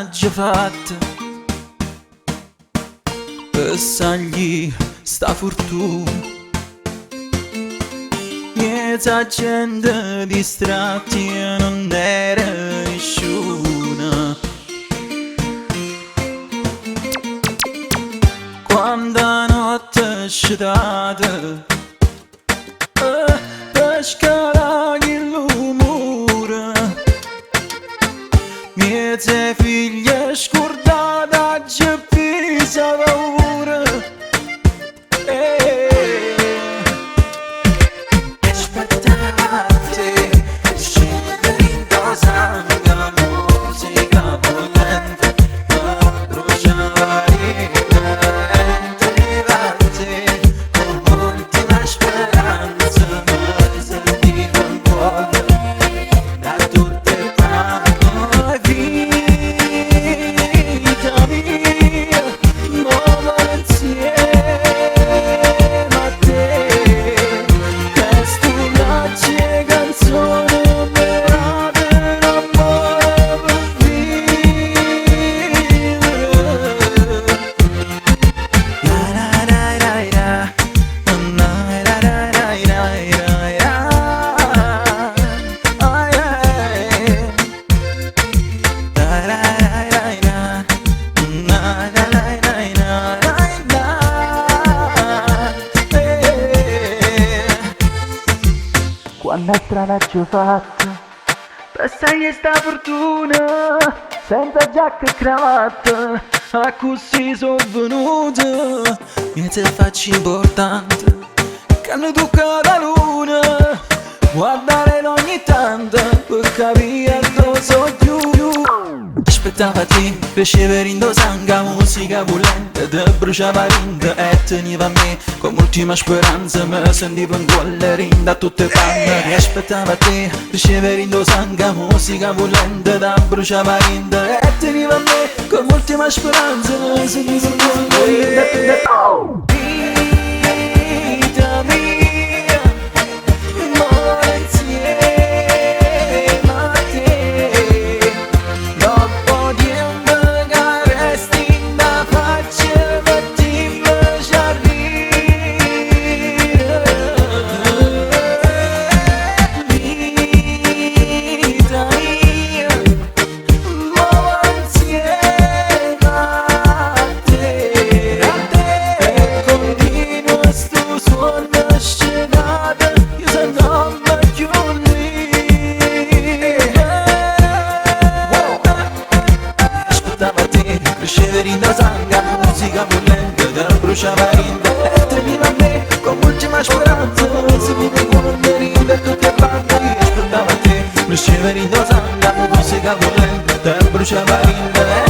strage fatta per salire sta fortuna. Miezza gente distratti e non era nessuno. Quando notte è sciatata per scalare l'umore, miezza figlia scordata ci pisa paura. Aspettate, scendere in sangue la musica potente, bruciava l'ultima speranza, mi sentivo un cuore da tutte parti. Vita mia, nuova insieme a te, testo una canzone operata d'amore per vivere. Quando strada ci ho fatto, passai sta fortuna, senza giacca e cravatta, a così sono venuto. Niente faccia importante, che hanno toccato la luna, guardare ogni tanto, per capire dove sono più. Aspettava te, piaceva indosanga, musica volente, te bruciava rinda e teniva a me come ultima speranza, mi sentivo in quella rinda a tutte panne. Aspettava te, piaceva indosanga, musica volente, te bruciava rinda e teniva a me come ultima speranza, mi sentivo in quella rinda a tutte panne. Vita mia, amore insieme a te. Scendere in sanga, musica volente, te bruciava rinda e teniva a me come ultima speranza, se mi ricordo rinda e tutte bande. Aspettava te, scendere in sanga, musica volente, te bruciava rinda